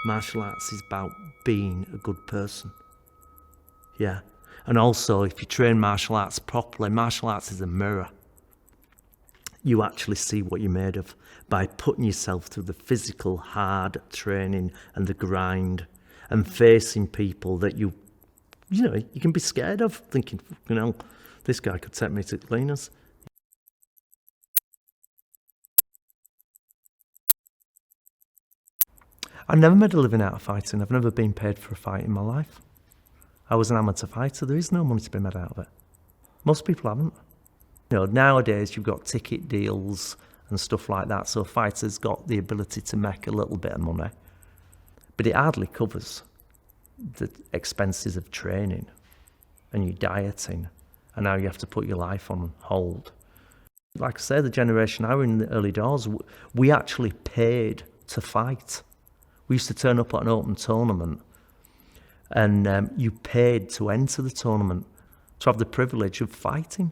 Martial arts is about being a good person. Yeah. And also, if you train martial arts properly, martial arts is a mirror. You actually see what you're made of by putting yourself through the physical, hard training and the grind and facing people that you can be scared of, thinking, this guy could take me to cleaners. I never made a living out of fighting. I've never been paid for a fight in my life. I was an amateur fighter. There is no money to be made out of it. Most people haven't. Nowadays you've got ticket deals and stuff like that, so fighters got the ability to make a little bit of money. But it hardly covers the expenses of training and your dieting, and now you have to put your life on hold. Like I say, the generation I was in the early doors, we actually paid to fight. We used to turn up at an open tournament and you paid to enter the tournament, to have the privilege of fighting.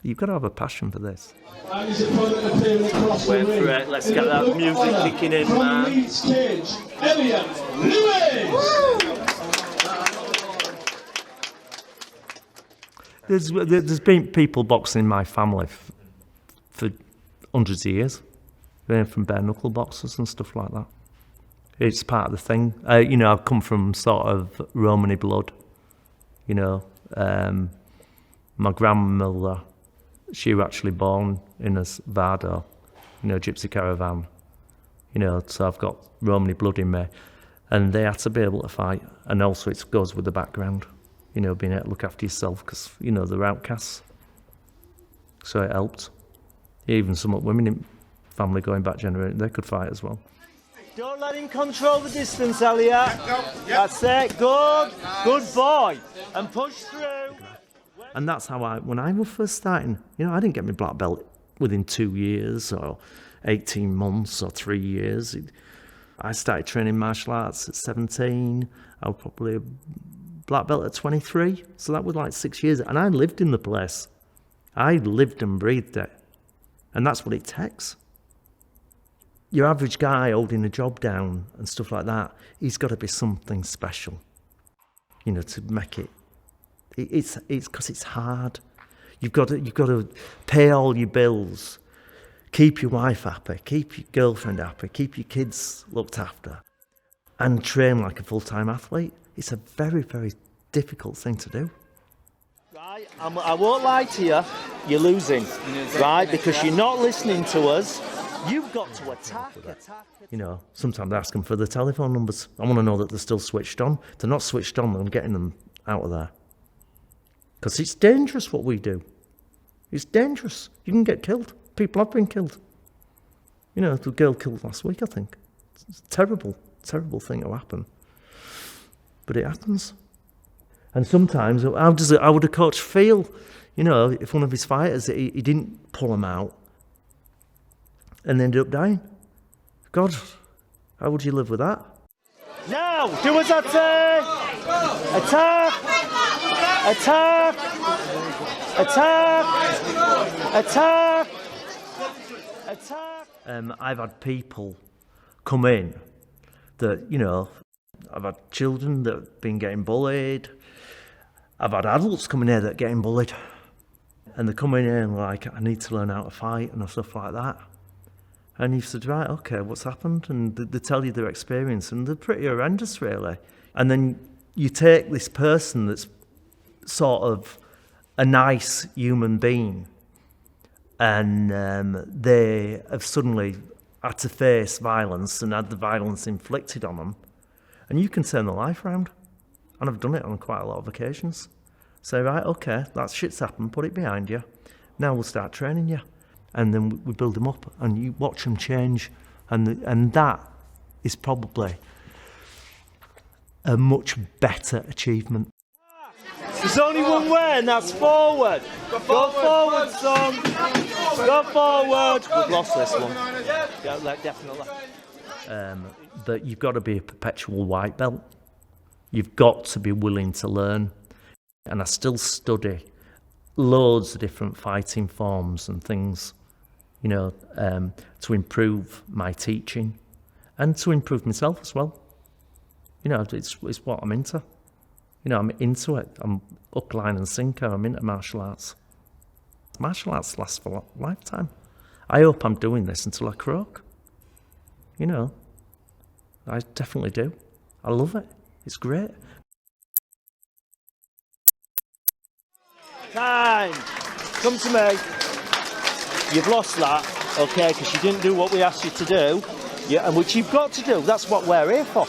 You've got to have a passion for this. And his opponent appearing across the ring. Let's get that music kicking in, from man. the Leeds cage, Elliot Lewis. There's been people boxing in my family for hundreds of years, from bare knuckle boxers and stuff like that. It's part of the thing. I've come from sort of Romany blood. My grandmother, she was actually born in a Vado, gypsy caravan. So I've got Romany blood in me, and they had to be able to fight. And also it goes with the background, being able to look after yourself, because they're outcasts. So it helped. Even some women in family going back generation, they could fight as well. Don't let him control the distance, Elliot. That's it. Good boy. And push through. And that's how when I was first starting, I didn't get my black belt within 2 years or 18 months or 3 years. I started training martial arts at 17. I was probably a black belt at 23. So that was like 6 years. And I lived in the place. I lived and breathed it. And that's what it takes. Your average guy holding a job down and stuff like that, he's got to be something special, to make it. It's because it's hard. You've got to pay all your bills, keep your wife happy, keep your girlfriend happy, keep your kids looked after, and train like a full-time athlete. It's a very, very difficult thing to do. Right, I won't lie to you, you're losing, right? Because you're not listening to us. You've got to attack. Sometimes I ask them for the telephone numbers. I want to know that they're still switched on. If they're not switched on, I'm getting them out of there. Because it's dangerous what we do. It's dangerous. You can get killed. People have been killed. The girl killed last week, I think. It's a terrible, terrible thing to happen. But it happens. And sometimes, how would a coach feel? If one of his fighters, he didn't pull him out and ended up dying. God, how would you live with that? Now, do as I say. Attack. Attack. Attack. Attack. Attack. I've had people come in that, I've had children that have been getting bullied. I've had adults coming here that are getting bullied. And they're coming in and like, I need to learn how to fight and stuff like that. And you said, right, okay, what's happened? And they tell you their experience, and they're pretty horrendous, really. And then you take this person that's sort of a nice human being, and they have suddenly had to face violence and had the violence inflicted on them. And you can turn their life around. And I've done it on quite a lot of occasions. Say, right, okay, that shit's happened, put it behind you. Now we'll start training you. And then we build them up, and you watch them change. And that is probably a much better achievement. There's only one way, and that's forward. Go forward, son. Go forward. We've lost this one. Yeah, definitely. But you've got to be a perpetual white belt. You've got to be willing to learn. And I still study loads of different fighting forms and things, to improve my teaching and to improve myself as well. You know, it's what I'm into. You know, I'm into it. I'm hook, line and sinker. I'm into martial arts. Martial arts lasts for a lifetime. I hope I'm doing this until I croak. You know, I definitely do. I love it. It's great. Time. Come to me. You've lost that, okay, because you didn't do what we asked you to do, yeah, and which you've got to do. That's what we're here for.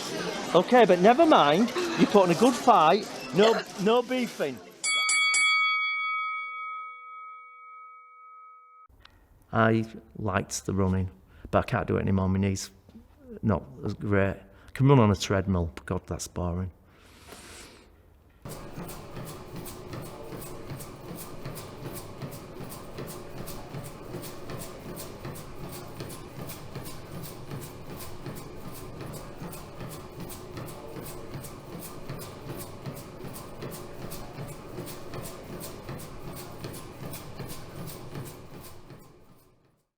Okay, but never mind. You put in a good fight. No beefing. I liked the running, but I can't do it anymore. My knees not as great. I can run on a treadmill, but God, that's boring.